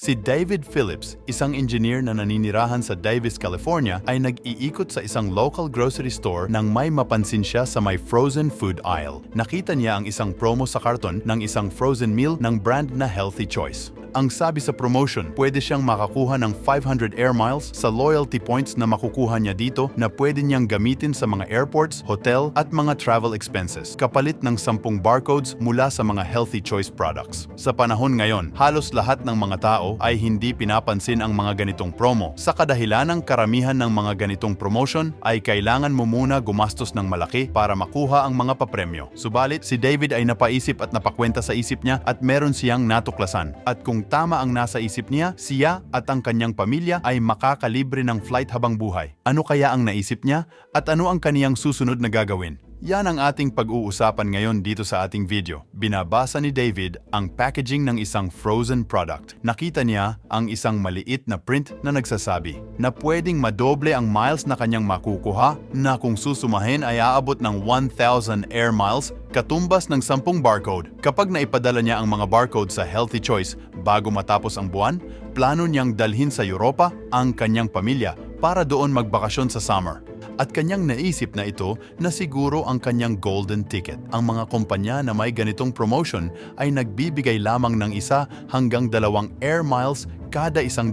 Si David Phillips, isang engineer na naninirahan sa Davis, California, ay nag-iikot sa isang local grocery store nang may mapansin siya sa may frozen food aisle. Nakita niya ang isang promo sa karton ng isang frozen meal ng brand na Healthy Choice. Ang sabi sa promotion, pwede siyang makakuha ng 500 air miles sa loyalty points na makukuha niya dito na pwede niyang gamitin sa mga airports, hotel at mga travel expenses, kapalit ng 10 barcodes mula sa mga Healthy Choice products. Sa panahon ngayon, halos lahat ng mga tao ay hindi pinapansin ang mga ganitong promo. Sa kadahilanang karamihan ng mga ganitong promotion ay kailangan mo muna gumastos ng malaki para makuha ang mga papremyo. Subalit, si David ay napaisip at napakwenta sa isip niya at meron siyang natuklasan. At kung tama ang nasa isip niya, siya at ang kanyang pamilya ay makakalibre ng flight habang buhay. Ano kaya ang naisip niya at ano ang kaniyang susunod na gagawin? Yan ang ating pag-uusapan ngayon dito sa ating video. Binabasa ni David ang packaging ng isang frozen product. Nakita niya ang isang maliit na print na nagsasabi na pwedeng madoble ang miles na kanyang makukuha na kung susumahin ay aabot ng 1,000 air miles katumbas ng 10 barcode. Kapag naipadala niya ang mga barcode sa Healthy Choice bago matapos ang buwan, plano niyang dalhin sa Europa ang kanyang pamilya para doon magbakasyon sa summer. At kanyang naisip na ito na siguro ang kanyang golden ticket. Ang mga kumpanya na may ganitong promotion ay nagbibigay lamang ng 1 hanggang 2 air miles kada $1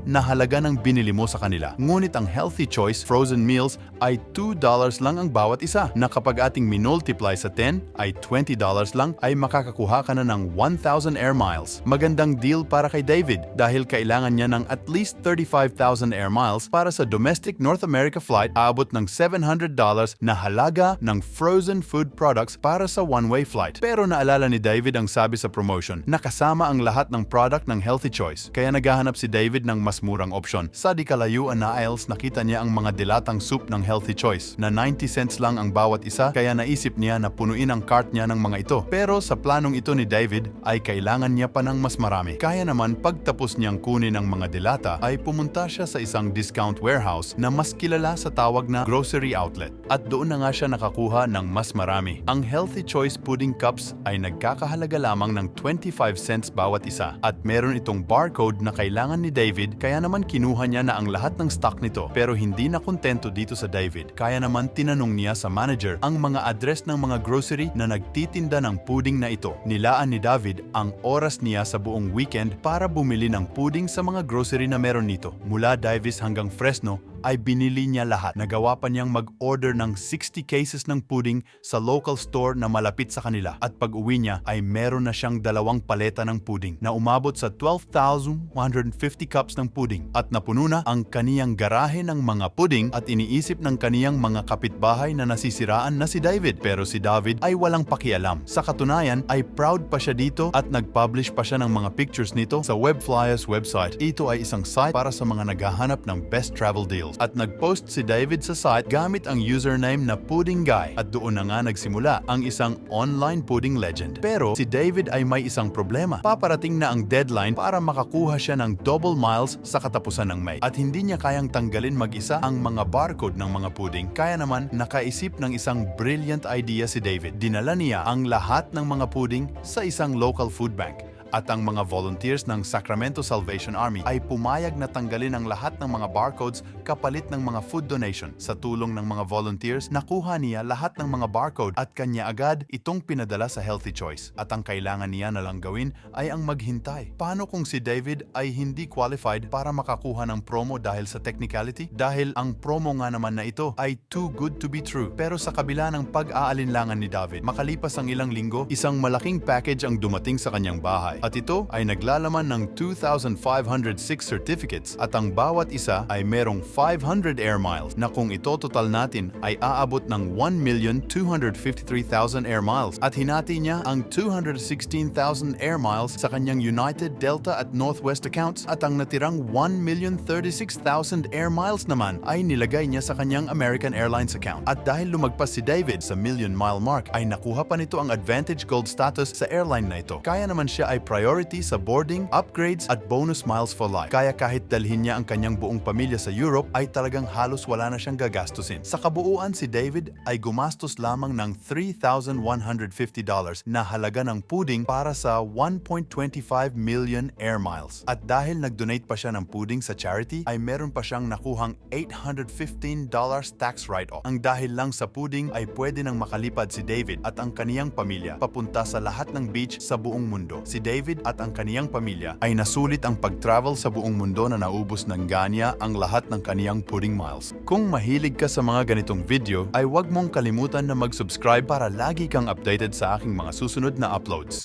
na halaga ng binili mo sa kanila. Ngunit ang Healthy Choice frozen meals ay $2 lang ang bawat isa, na kapag ating minultiply sa 10 ay $20 lang ay makakakuha ka na ng 1,000 air miles. Magandang deal para kay David dahil kailangan niya ng at least 35,000 air miles para sa domestic North America flight, aabot ng $700 na halaga ng frozen food products para sa one-way flight. Pero naalala ni David ang sabi sa promotion na kasama ang lahat ng product ng Healthy Choice. Kaya naghahanap si David ng mas murang opsyon. Sa di kalayuan na aisles, nakita niya ang mga dilatang soup ng Healthy Choice na 90 cents lang ang bawat isa, kaya naisip niya na punuin ang cart niya ng mga ito. Pero sa planong ito ni David ay kailangan niya pa ng mas marami. Kaya naman pagtapos niyang kunin ang mga dilata ay pumunta siya sa isang discount warehouse na mas kilala sa tawag na grocery outlet. At doon na nga siya nakakuha ng mas marami. Ang Healthy Choice pudding cups ay nagkakahalaga lamang ng 25 cents bawat isa. At meron itong barcode na kailangan ni David, kaya naman kinuha niya na ang lahat ng stock nito. Pero hindi na kontento dito sa David. Kaya naman tinanong niya sa manager ang mga address ng mga grocery na nagtitinda ng pudding na ito. Nilaan ni David ang oras niya sa buong weekend para bumili ng pudding sa mga grocery na meron nito. Mula Davis hanggang Fresno ay binili niya lahat. Nagawa pa niyang mag-order ng 60 cases ng pudding sa local store na malapit sa kanila. At pag-uwi niya ay meron na siyang 2 paleta ng pudding na umabot sa 12,150 cups ng pudding. At napuno na ang kaniyang garahe ng mga pudding at iniisip ng kaniyang mga kapitbahay na nasisiraan na si David. Pero si David ay walang pakialam. Sa katunayan ay proud pa siya dito at nag-publish pa siya ng mga pictures nito sa Webflyers website. Ito ay isang site para sa mga naghahanap ng best travel deals. At nag-post si David sa site gamit ang username na Pudding Guy at doon na nga nagsimula ang isang online pudding legend. Pero si David ay may isang problema. Paparating na ang deadline para makakuha siya ng double miles sa katapusan ng May. At hindi niya kayang tanggalin mag-isa ang mga barcode ng mga pudding. Kaya naman nakaisip ng isang brilliant idea si David. Dinala niya ang lahat ng mga pudding sa isang local food bank. At ang mga volunteers ng Sacramento Salvation Army ay pumayag na tanggalin ang lahat ng mga barcodes kapalit ng mga food donation. Sa tulong ng mga volunteers, nakuha niya lahat ng mga barcode at kanya agad itong pinadala sa Healthy Choice. At ang kailangan niya na lang gawin ay ang maghintay. Paano kung si David ay hindi qualified para makakuha ng promo dahil sa technicality? Dahil ang promo nga naman na ito ay too good to be true. Pero sa kabila ng pag-aalinlangan ni David, makalipas ang ilang linggo, isang malaking package ang dumating sa kanyang bahay. At ito ay naglalaman ng 2,506 certificates at ang bawat isa ay merong 500 air miles na kung ito total natin ay aabot ng 1,253,000 air miles at hinati niya ang 216,000 air miles sa kanyang United, Delta at Northwest accounts at ang natirang 1,036,000 air miles naman ay nilagay niya sa kanyang American Airlines account. At dahil lumagpas si David sa million-mile mark ay nakuha pa nito ang Advantage Gold status sa airline na ito. Kaya naman siya ay priority sa boarding, upgrades at bonus miles for life. Kaya kahit dalhin niya ang kanyang buong pamilya sa Europe ay talagang halos wala na siyang gagastusin. Sa kabuuan, si David ay gumastos lamang ng $3,150 na halaga ng pudding para sa 1.25 million air miles. At dahil nag-donate pa siya ng pudding sa charity, ay meron pa siyang nakuhang $815 tax write-off. Ang dahil lang sa pudding ay pwede nang makalipad si David at ang kaniyang pamilya papunta sa lahat ng beach sa buong mundo. Si David at ang kaniyang pamilya ay nasulit ang pag-travel sa buong mundo na naubos ng ganya ang lahat ng kaniyang pudding miles. Kung mahilig ka sa mga ganitong video, ay huwag mong kalimutan na mag-subscribe para lagi kang updated sa aking mga susunod na uploads.